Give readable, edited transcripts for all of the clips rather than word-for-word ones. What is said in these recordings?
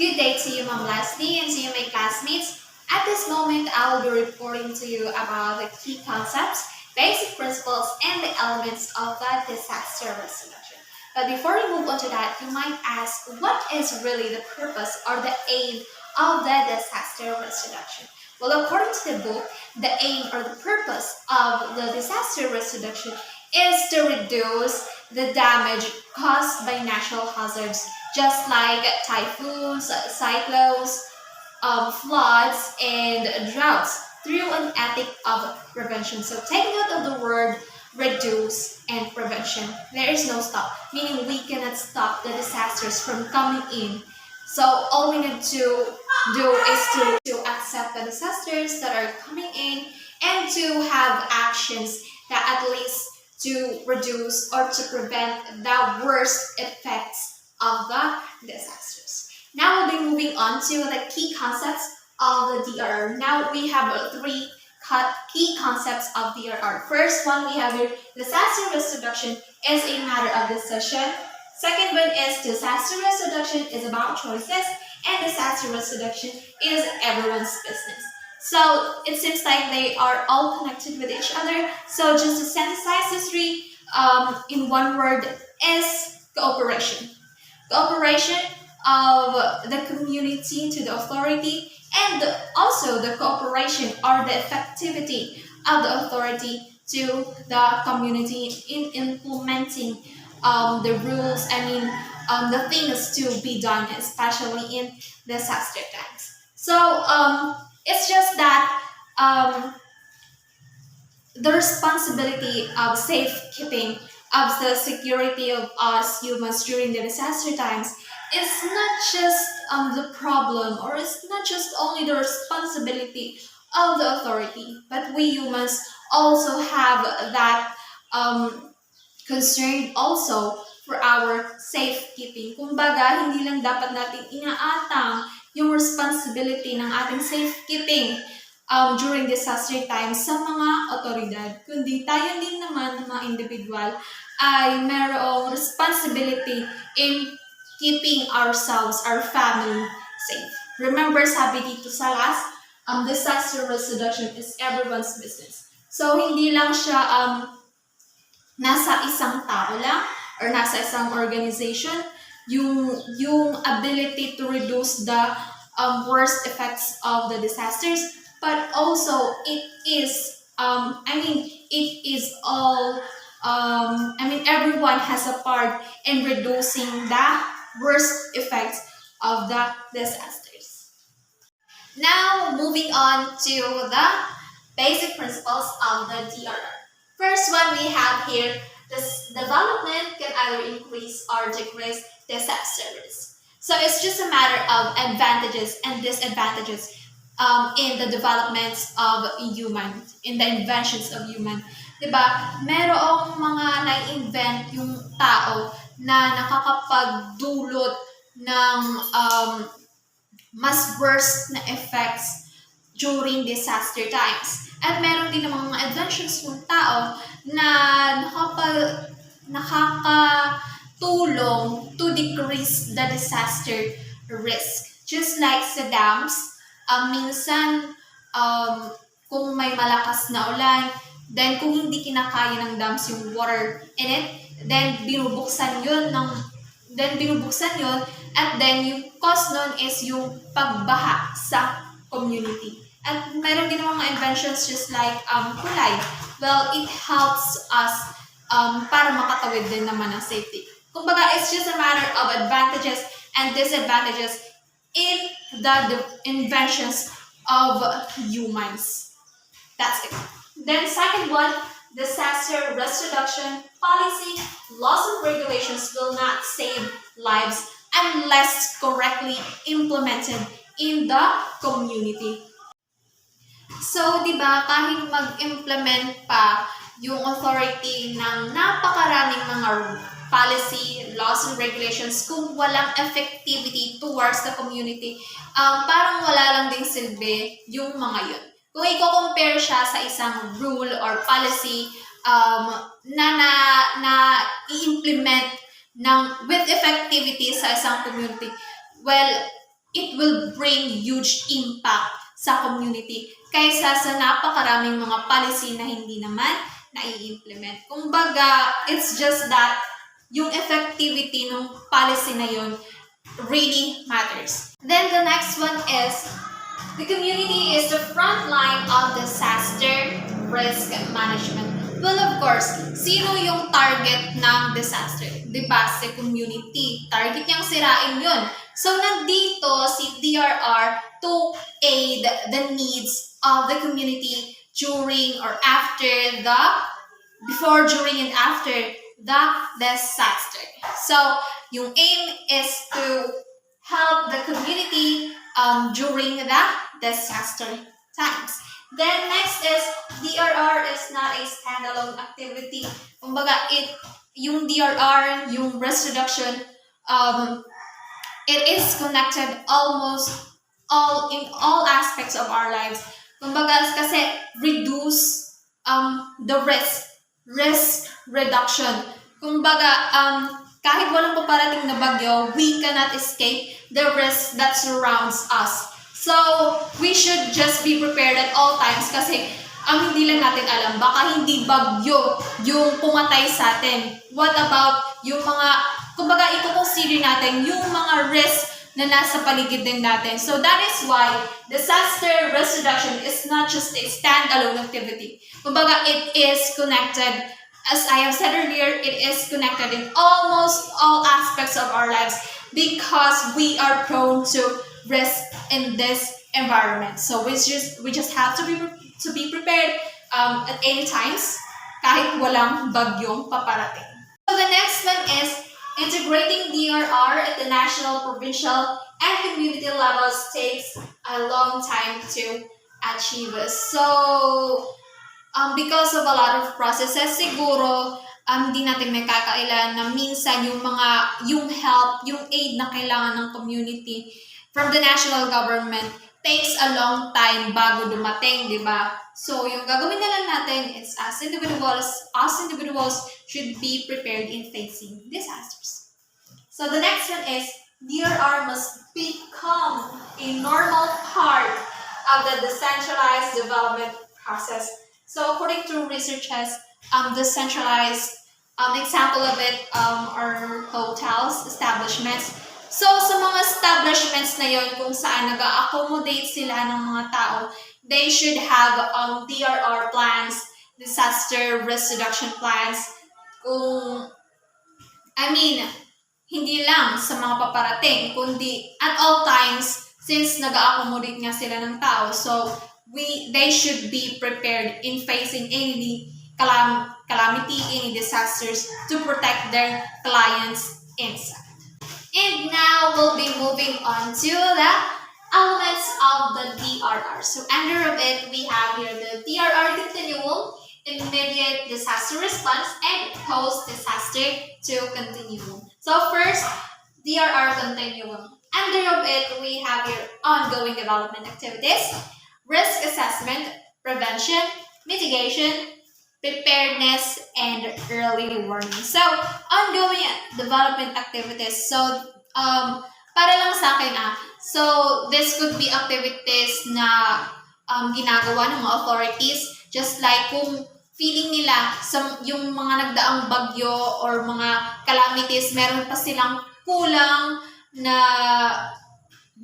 Good day to you, Ma'am Leslie, and to you, my classmates. At this moment, I will be reporting to you about the key concepts, basic principles, and the elements of the disaster risk reduction. But before we move on to that, you might ask, what is really the purpose or the aim of the disaster risk reduction? Well, according to the book, the aim or the purpose of the disaster risk reduction is to reduce the damage caused by natural hazards, just like typhoons, cyclones, floods, and droughts, through an ethic of prevention. So take note of the word reduce and prevention. There is no stop, meaning we cannot stop the disasters from coming in. So all we need to do is to accept the disasters that are coming in and to have actions that at least to reduce or to prevent the worst effects of the disasters. Now we'll be moving on to the key concepts of the DRR. Now we have three key concepts of DRR. First one we have here, disaster risk reduction is a matter of decision. Second one is disaster risk reduction is about choices, and disaster risk reduction is everyone's business. So it seems like they are all connected with each other. So just to synthesize these three in one word is cooperation. Cooperation of the community to the authority, and also the cooperation or the effectivity of the authority to the community in implementing the rules, the things to be done, especially in disaster times. So it's just that the responsibility of safekeeping of the security of us humans during the disaster times is not just the problem, or it's not just only the responsibility of the authority, but we humans also have that concern also for our safekeeping. Kumbaga, hindi lang dapat natin inaatang yung responsibility ng ating safekeeping during disaster times sa mga otoridad, kundi tayo din naman, mga individual, ay mayroong responsibility in keeping ourselves, our family safe. Remember, sabi dito sa last, disaster risk reduction is everyone's business. So, hindi lang siya nasa isang tao lang or nasa isang organization, yung ability to reduce the worst effects of the disasters, but also it is everyone has a part in reducing the worst effects of the disasters. Now, moving on to the basic principles of the DRR. First one we have here, this development can either increase or decrease disaster risk. So it's just a matter of advantages and disadvantages in the developments of human, in the inventions of human. Diba? Merong mga na-invent yung tao na nakakapagdulot ng mas worse na effects during disaster times. At meron din namang mga inventions ng tao na nakakatulong to decrease the disaster risk. Just like sa dams, minsan kung may malakas na ulan, then kung hindi kinakaya ng dams yung water in it, then binubuksan yun, at then yung cause nun is yung pagbaha sa community. At mayroon din mga inventions just like kulay. Well, it helps us para makatawid din naman ng safety. Kumbaga, it's just a matter of advantages and disadvantages in the inventions of humans. That's it. Then second one, disaster risk reduction policy, laws and regulations will not save lives unless correctly implemented in the community. So, di ba, kahit mag-implement pa yung authority ng napakaraming mga policy, laws, and regulations, kung walang effectivity towards the community, parang wala lang ding silbi yung mga yun. Kung i-compare siya sa isang rule or policy na i-implement with effectivity sa isang community, well, it will bring huge impact sa community kaysa sa napakaraming mga policy na hindi naman nai-implement. Kumbaga, it's just that yung effectivity ng policy na yun really matters. Then the next one is the community is the front line of disaster risk management. Well, of course, sino yung target ng disaster? Diba? Si community. Target niyang sirain yun. So, nandito si DRR to aid the needs of the community during or after before, during, and after the disaster. So, yung aim is to help the community during the disaster times. Then next is DRR is not a standalone activity. Kumbaga, yung DRR, yung risk reduction, it is connected almost in all aspects of our lives. Kumbaga, kasi reduce the risk reduction. Kumbaga, kahit walang paparating na bagyo, we cannot escape the risk that surrounds us. So, we should just be prepared at all times kasi hindi lang natin alam, baka hindi bagyo yung pumatay sa atin. What about yung mga, kumbaga, i-consider natin yung mga risk na nasa paligid din natin. So, that is why disaster risk reduction is not just a standalone activity. Kumbaga, it is connected. As I have said earlier, it is connected in almost all aspects of our lives because we are prone to risk in this environment. So we just have to be prepared at any times kahit walang bagyong paparating. So the next one is integrating DRR at the national, provincial, and community levels takes a long time to achieve. So because of a lot of processes, siguro hindi natin may kakailan na minsan yung help, yung aid na kailangan ng community from the national government takes a long time bago dumating, di ba? So, yung gagawin na lang natin is as individuals should be prepared in facing disasters. So, the next one is DRR must become a normal part of the decentralized development process. So, according to researchers, decentralized example of it are hotels, establishments. So, sa mga establishments na yon kung saan nag-accommodate sila ng mga tao, they should have DRR plans, disaster risk reduction plans. Hindi lang sa mga paparating, kundi at all times, since nag-accommodate nga sila ng tao. So, they should be prepared in facing any calamity, any disasters to protect their clients inside. And now we'll be moving on to the elements of the DRR. So under of it, we have here the DRR continuum, immediate disaster response, and post-disaster to continuum. So first, DRR continuum. Under of it, we have here ongoing development activities, risk assessment, prevention, mitigation, preparedness, and early warning. So, ongoing development activities. So, para lang sa akin so this could be activities na ginagawa ng mga authorities, just like kung feeling nila yung mga nagdaang bagyo or mga calamities, meron pa silang kulang na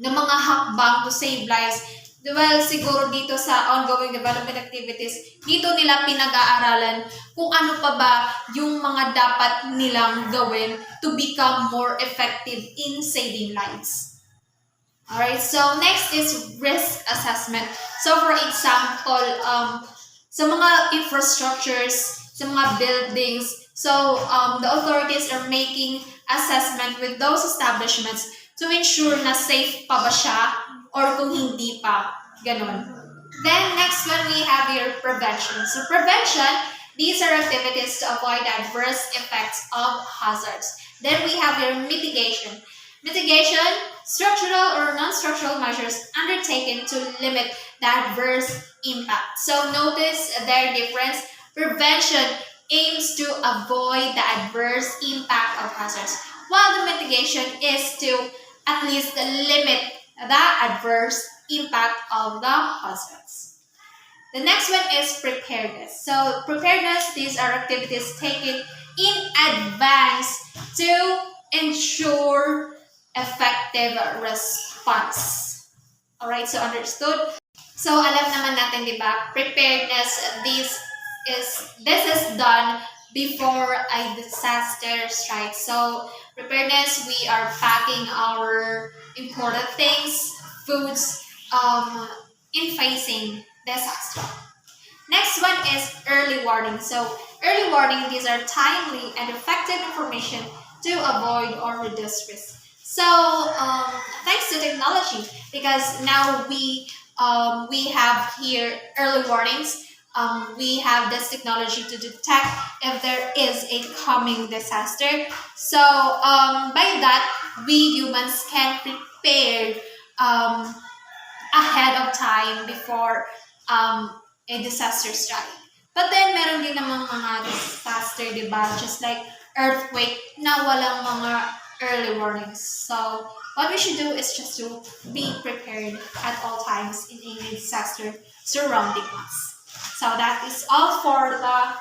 mga hakbang to save lives. Well, siguro dito sa ongoing development activities, dito nila pinag-aaralan kung ano pa ba yung mga dapat nilang gawin to become more effective in saving lives. Alright, so next is risk assessment. So for example, sa mga infrastructures, sa mga buildings, so the authorities are making assessment with those establishments to ensure na safe pa ba siya or kung hindi pa, ganon. Then, next one, we have here prevention. So, prevention, these are activities to avoid adverse effects of hazards. Then, we have here mitigation. Mitigation, structural or non-structural measures undertaken to limit the adverse impact. So, notice their difference. Prevention aims to avoid the adverse impact of hazards, while the mitigation is to at least limit the adverse impact of the hazards. The next one is preparedness. So preparedness, these are activities taken in advance to ensure effective response. Alright, so understood? So alam naman natin, di ba, preparedness, this is done before a disaster strikes. So preparedness, we are packing our important things, foods, in facing disaster. Next one is early warning. So early warning, these are timely and effective information to avoid or reduce risk. So thanks to technology, because now we have here early warnings. We have this technology to detect if there is a coming disaster. So by that, we humans can prepare ahead of time before a disaster strike. But then, meron din namang mga disaster, di ba? Just like earthquake na walang mga early warnings. So, what we should do is just to be prepared at all times in a disaster surrounding us. So, that is all for the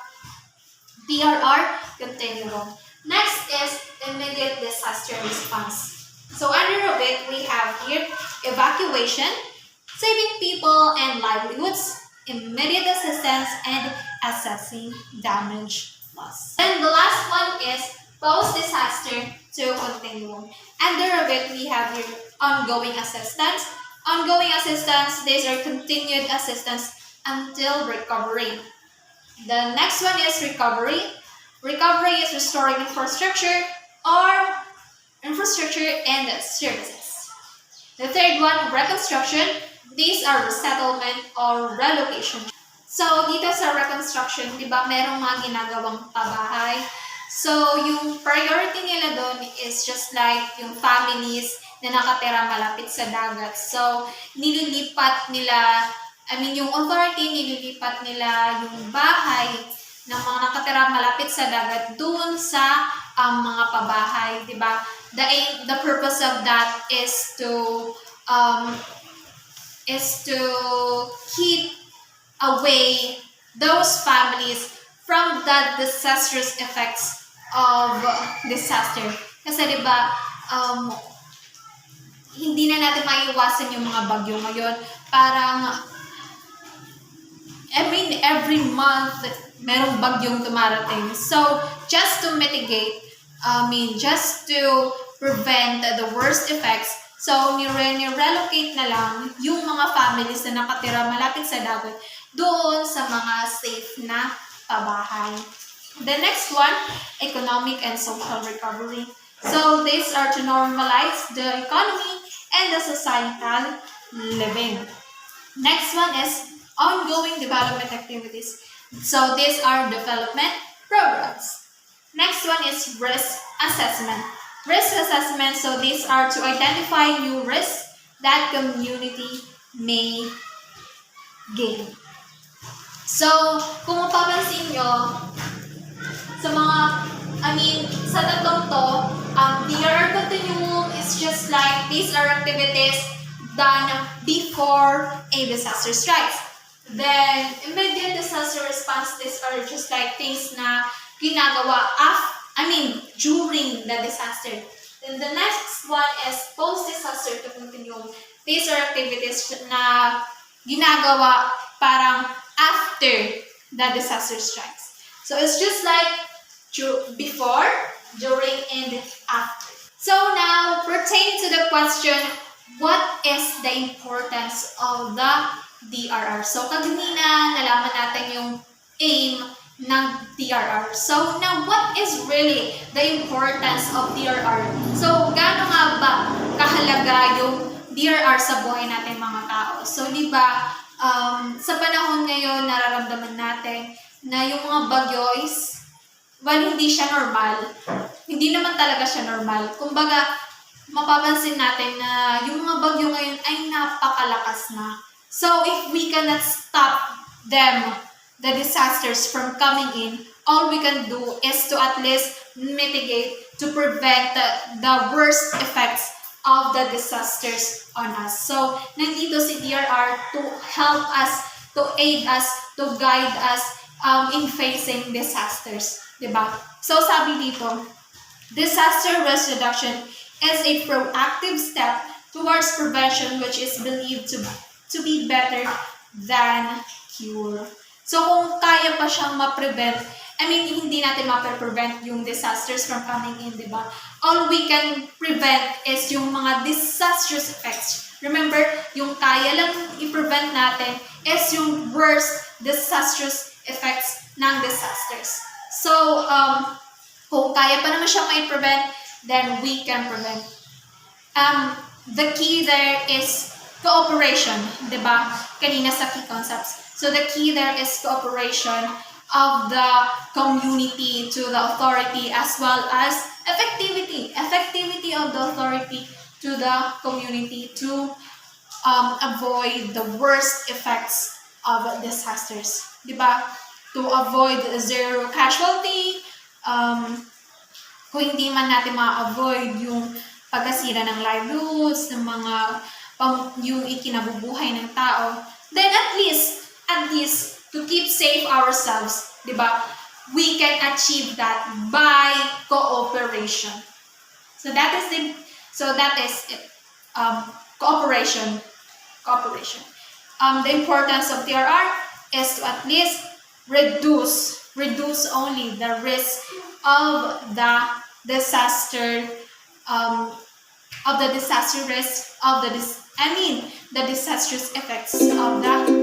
DRR continuum. Next is immediate disaster response. So, under of it, we have here evacuation, saving people and livelihoods, immediate assistance, and assessing damage loss. And the last one is post-disaster to continuum. Under of it, we have here ongoing assistance. Ongoing assistance, these are continued assistance until recovery. The next one is recovery. Recovery is restoring infrastructure and services. The third one, reconstruction. These are resettlement or relocation. So, dito sa reconstruction, di ba, merong mga ginagawang pabahay. So, yung priority nila doon is just like yung families na nakatira malapit sa dagat. So, yung authority, nililipat nila yung bahay ng mga nakatira malapit sa dagat doon sa mga pabahay, di ba? The purpose of that is to keep away those families from the disastrous effects of disaster. Kasi di ba, hindi na natin maiiwasan yung mga bagyo ngayon. Parang, every month, merong bagyong tumarating. So, just to mitigate, just to prevent the worst effects, so ni-relocate na lang yung mga families na nakatira malapit sa dagat doon sa mga safe na pabahay. The next one, economic and social recovery. So, these are to normalize the economy and the societal living. Next one is ongoing development activities. So, these are development programs. Next one is risk assessment. Risk assessment, so these are to identify new risks that community may gain. So, kung mapapansin nyo, sa tatlong to, DRR continuum is just like these are activities done before a disaster strikes. Then, immediate disaster response, these are just like things na ginagawa during the disaster. Then the next one is post-disaster to continuum. These are activities na ginagawa parang after the disaster strikes. So it's just like before, during, and after. So now, pertaining to the question, what is the importance of the DRR? So kaganina, nalaman natin yung aim ng DRR. So now, what is really the importance of DRR? So, gaano nga ba kahalaga yung DRR sa buhay natin mga tao? So, di ba, sa panahon ngayon, nararamdaman natin na yung mga bagyo is, hindi siya normal. Hindi naman talaga siya normal. Kumbaga, mapapansin natin na yung mga bagyo ngayon ay napakalakas na. So, if we cannot stop them, the disasters from coming in, all we can do is to at least mitigate, to prevent the worst effects of the disasters on us. So, nandito si DRR to help us, to aid us, to guide us in facing disasters. Diba? So, sabi dito, disaster risk reduction is a proactive step towards prevention which is believed to be better than cure. So, kung kaya pa siyang ma-prevent, hindi natin ma-prevent yung disasters from coming in, di ba? All we can prevent is yung mga disastrous effects. Remember, yung kaya lang i-prevent natin is yung worst disastrous effects ng disasters. So, kung kaya pa naman siyang mai-prevent, then we can prevent. The key there is cooperation, di ba? Kanina sa key concepts. So the key there is cooperation of the community to the authority as well as effectivity of the authority to the community to avoid the worst effects of disasters. Di ba? To avoid zero casualty, kung hindi man natin ma-avoid yung pagkasira ng livelihoods, ng mga yung ikinabubuhay ng tao, then at least to keep safe ourselves, di ba? We can achieve that by cooperation. So that is it. Cooperation. The importance of TRR is to at least reduce only the risk of the disaster the disastrous effects of the